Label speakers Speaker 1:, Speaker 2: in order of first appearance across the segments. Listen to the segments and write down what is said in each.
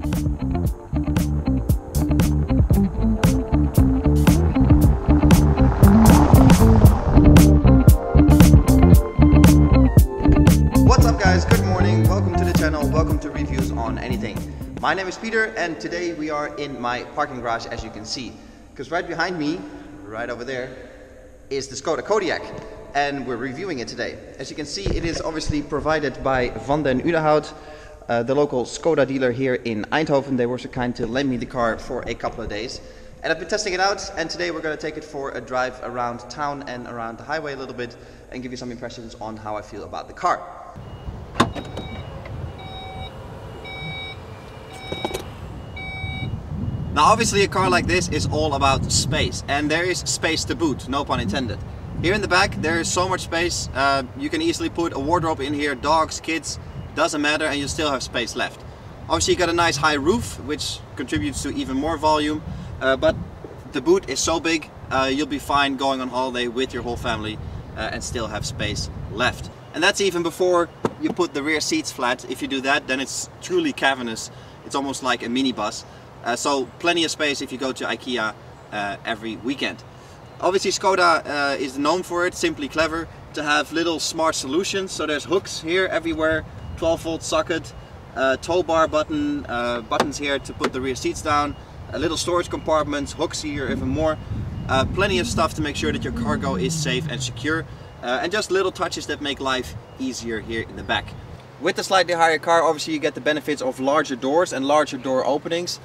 Speaker 1: What's up guys, good morning, welcome to the channel, welcome to Reviews on Anything. My name is Peter and today we are in my parking garage, as you can see. Because right behind me, right over there, is the Skoda Kodiaq and we're reviewing it today. As you can see, it is obviously provided by Udenhout, the local Skoda dealer here in Eindhoven. They were so kind to lend me the car for a couple of days. And I've been testing it out, and today we're going to take it for a drive around town and around the highway a little bit and give you some impressions on how I feel about the car. Now obviously a car like this is all about space, and there is space to boot, no pun intended. Here in the back there is so much space, you can easily put a wardrobe in here, dogs, kids, doesn't matter, and you still have space left. Obviously you got a nice high roof which contributes to even more volume, but the boot is so big you'll be fine going on holiday with your whole family and still have space left. And that's even before you put the rear seats flat. If you do that, then it's truly cavernous. It's almost like a minibus. So plenty of space if you go to IKEA every weekend. Obviously Skoda is known for it, simply clever, to have little smart solutions. So there's hooks here everywhere, 12-volt socket, tow bar button, buttons here to put the rear seats down, little storage compartments, hooks here, even more. Plenty of stuff to make sure that your cargo is safe and secure. And just little touches that make life easier here in the back. With the slightly higher car, obviously you get the benefits of larger doors and larger door openings,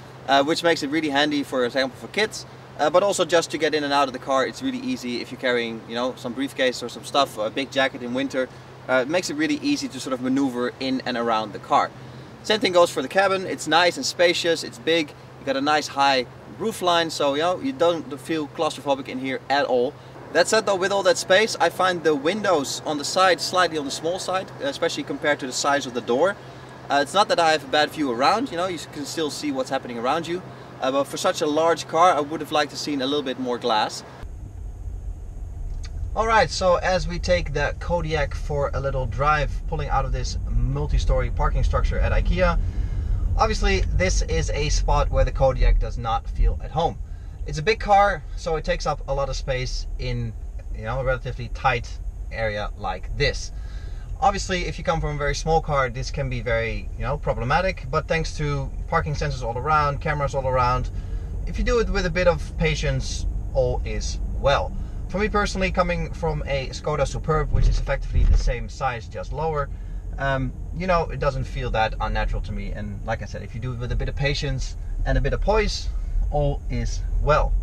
Speaker 1: which makes it really handy, for example, for kids. But also just to get in and out of the car, it's really easy if you're carrying, you know, some briefcase or some stuff, or a big jacket in winter. It makes it really easy to sort of maneuver in and around the car. Same thing goes for the cabin. It's nice and spacious, it's big, you got a nice high roof line, so you know, you don't feel claustrophobic in here at all. That said though, with all that space, I find the windows on the side slightly on the small side, especially compared to the size of the door. It's not that I have a bad view around, you know, you can still see what's happening around you. But for such a large car, I would have liked to see a little bit more glass. Alright, so as we take the Kodiaq for a little drive, pulling out of this multi-story parking structure at IKEA, obviously this is a spot where the Kodiaq does not feel at home. It's a big car, so it takes up a lot of space in, you know, a relatively tight area like this. Obviously, if you come from a very small car, this can be very, you know, problematic, but thanks to parking sensors all around, cameras all around, if you do it with a bit of patience, all is well. For me personally, coming from a Skoda Superb, which is effectively the same size, just lower, you know, it doesn't feel that unnatural to me. And like I said, if you do it with a bit of patience and a bit of poise, all is well.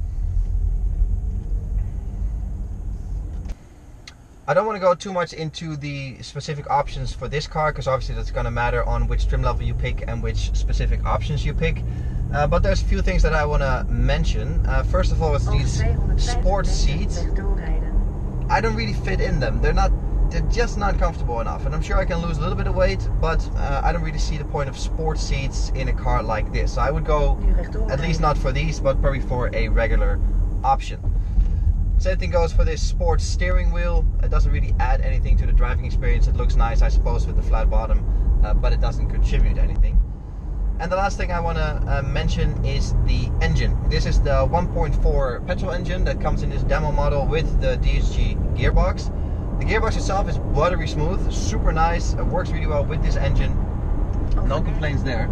Speaker 1: I don't want to go too much into the specific options for this car, because obviously that's going to matter on which trim level you pick and which specific options you pick. But there's a few things that I want to mention. First of all, it's these sport seats. I don't really fit in them. They're just not comfortable enough, and I'm sure I can lose a little bit of weight, but I don't really see the point of sport seats in a car like this. So I would go, at least not for these, but probably for a regular option. Same thing goes for this sports steering wheel. It doesn't really add anything to the driving experience. It looks nice, I suppose, with the flat bottom, but it doesn't contribute anything. And the last thing I want to mention is the engine. This is the 1.4 petrol engine that comes in this demo model with the DSG gearbox. The gearbox itself is buttery smooth, super nice, it works really well with this engine, no complaints there.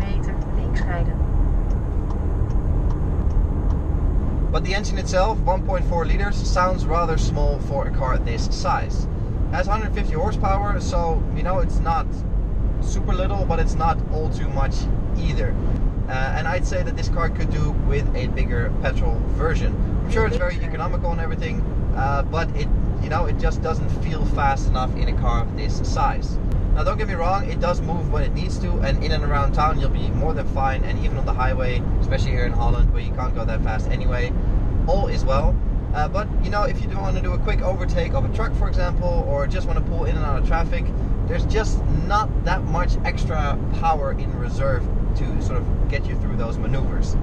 Speaker 1: But the engine itself, 1.4 liters, sounds rather small for a car this size. It has 150 horsepower, so you know, it's not super little, but it's not all too much either. And I'd say that this car could do with a bigger petrol version. I'm sure it's very economical and everything, but it, you know, it just doesn't feel fast enough in a car of this size. Now don't get me wrong, it does move when it needs to, and in and around town you'll be more than fine, and even on the highway, especially here in Holland where you can't go that fast anyway, all is well. But you know, if you do want to do a quick overtake of a truck, for example, or just want to pull in and out of traffic, there's just not that much extra power in reserve to sort of get you through those maneuvers.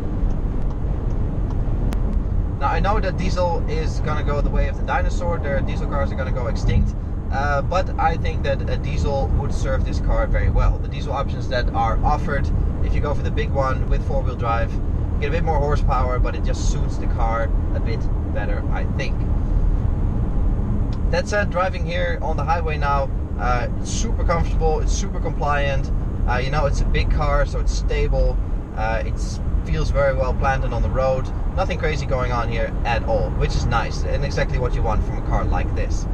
Speaker 1: Now I know that diesel is going to go the way of the dinosaur, their diesel cars are going to go extinct, but I think that a diesel would serve this car very well. The diesel options that are offered, if you go for the big one with four-wheel drive. You get a bit more horsepower, but it just suits the car a bit better, I think. That said, driving here on the highway now, it's super comfortable, it's super compliant. You know, it's a big car, so it's stable. It feels very well planted on the road. Nothing crazy going on here at all, which is nice and exactly what you want from a car like this.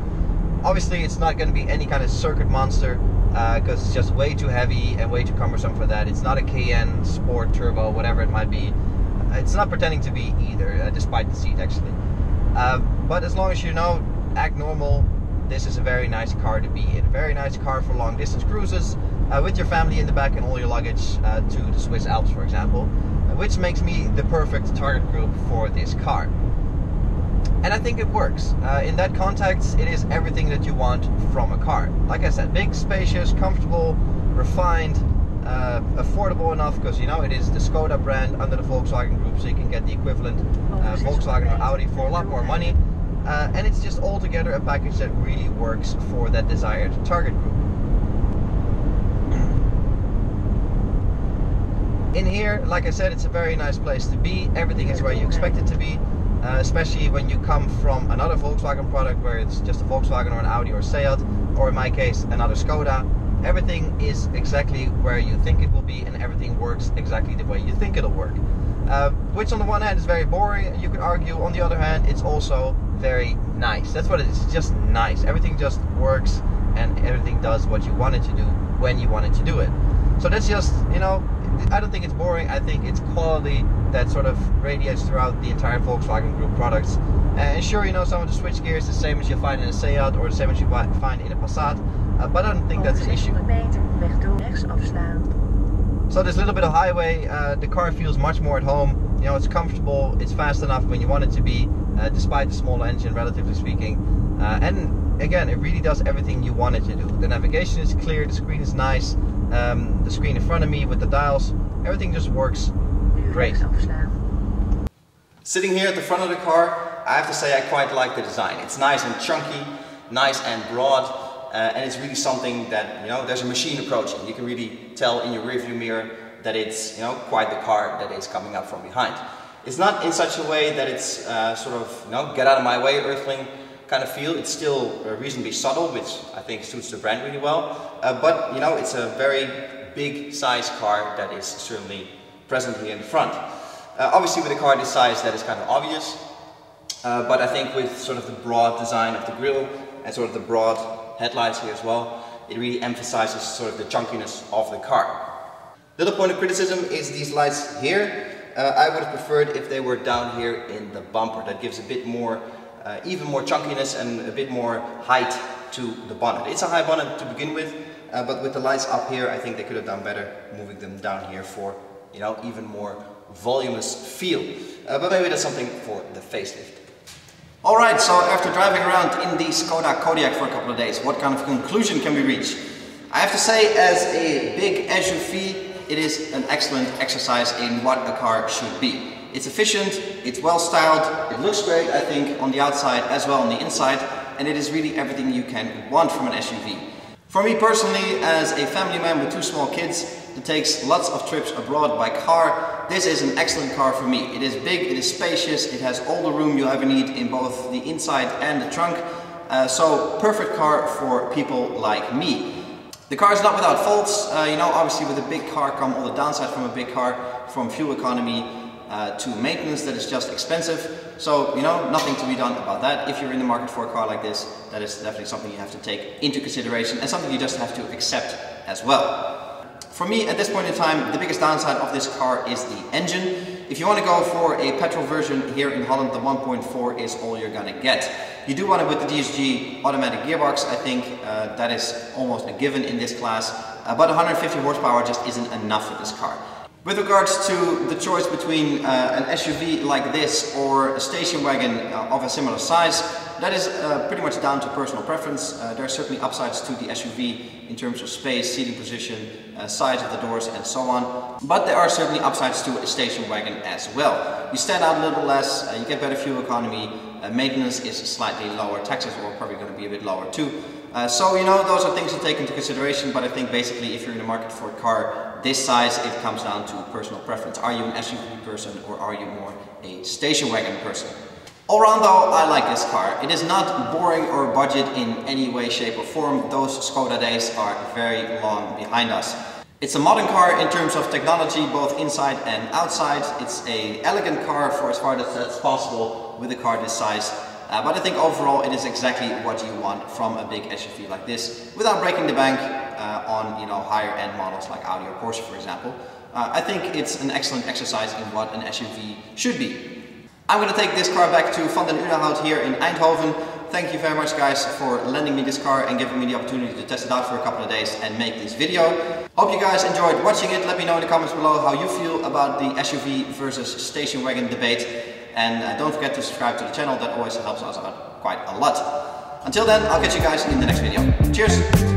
Speaker 1: Obviously, it's not going to be any kind of circuit monster because it's just way too heavy and way too cumbersome for that. It's not a Cayenne Sport Turbo, whatever it might be. It's not pretending to be either, despite the seat actually. But as long as you know, act normal, this is a very nice car to be in. A very nice car for long distance cruises with your family in the back and all your luggage to the Swiss Alps, for example, which makes me the perfect target group for this car. And I think it works. In that context, it is everything that you want from a car. Like I said, big, spacious, comfortable, refined, affordable enough, because you know it is the Skoda brand under the Volkswagen group, so you can get the equivalent Volkswagen or Audi for a lot more money. And it's just altogether a package that really works for that desired target group. In here, like I said, it's a very nice place to be. Everything is where you expect it to be, especially when you come from another Volkswagen product where it's just a Volkswagen or an Audi or Seat, or in my case another Skoda. Everything is exactly where you think it will be, and everything works exactly the way you think it'll work. Which on the one hand is very boring, you could argue. On the other hand, it's also very nice. That's what it is. It's just nice. Everything just works and everything does what you want it to do when you want it to do it. So that's just, you know, I don't think it's boring. I think it's quality that sort of radiates throughout the entire Volkswagen Group products. And sure, you know, some of the switchgear is the same as you find in a Seat or the same as you find in a Passat, but I don't think that's an issue. So this little bit of highway, the car feels much more at home. You know, it's comfortable, it's fast enough when you want it to be, despite the small engine, relatively speaking. And again, it really does everything you want it to do. The navigation is clear, the screen is nice, the screen in front of me with the dials, everything just works great. Sitting here at the front of the car, I have to say I quite like the design. It's nice and chunky, nice and broad. And it's really something that, you know, there's a machine approaching. You can really tell in your rearview mirror that it's, you know, quite the car that is coming up from behind. It's not in such a way that it's sort of, you know, get out of my way, earthling kind of feel. It's still reasonably subtle, which I think suits the brand really well. But, you know, it's a very big size car that is certainly present here in the front. Obviously with a car this size that is kind of obvious. But I think with sort of the broad design of the grille and sort of the broad headlights here as well, it really emphasizes sort of the chunkiness of the car. Little point of criticism is these lights here. I would have preferred if they were down here in the bumper. That gives a bit more, even more chunkiness and a bit more height to the bonnet. It's a high bonnet to begin with, but with the lights up here, I think they could have done better moving them down here for, you know, even more voluminous feel. But maybe that's something for the facelift. Alright, so after driving around in the Skoda Kodiaq for a couple of days, what kind of conclusion can we reach? I have to say, as a big SUV, it is an excellent exercise in what a car should be. It's efficient, it's well styled, it looks great I think on the outside as well on the inside, and it is really everything you can want from an SUV. For me personally, as a family man with two small kids that takes lots of trips abroad by car, this is an excellent car for me. It is big, it is spacious, it has all the room you ever need in both the inside and the trunk. So perfect car for people like me. The car is not without faults. You know, obviously with a big car come all the downsides from a big car, from fuel economy to maintenance that is just expensive. So, you know, nothing to be done about that. If you're in the market for a car like this, that is definitely something you have to take into consideration and something you just have to accept as well. For me, at this point in time, the biggest downside of this car is the engine. If you want to go for a petrol version here in Holland, the 1.4 is all you're gonna get. You do want it with the DSG automatic gearbox. I think that is almost a given in this class, but 150 horsepower just isn't enough for this car. With regards to the choice between an SUV like this or a station wagon of a similar size, that is pretty much down to personal preference. There are certainly upsides to the SUV in terms of space, seating position, size of the doors and so on. But there are certainly upsides to a station wagon as well. You stand out a little less, you get better fuel economy, maintenance is slightly lower, taxes are probably going to be a bit lower too. So, you know, those are things to take into consideration, but I think basically if you're in the market for a car this size, it comes down to personal preference. Are you an SUV person or are you more a station wagon person? All around though, I like this car. It is not boring or budget in any way, shape or form. Those Skoda days are very long behind us. It's a modern car in terms of technology, both inside and outside. It's an elegant car for as far as that's possible with a car this size. But I think overall it is exactly what you want from a big SUV like this, without breaking the bank on higher end models like Audi or Porsche, for example. I think it's an excellent exercise in what an SUV should be. I'm going to take this car back to Udenhout here in Eindhoven. Thank you very much guys for lending me this car and giving me the opportunity to test it out for a couple of days and make this video. Hope you guys enjoyed watching it. Let me know in the comments below how you feel about the SUV versus station wagon debate. And don't forget to subscribe to the channel, that always helps us out quite a lot. Until then, I'll catch you guys in the next video. Cheers!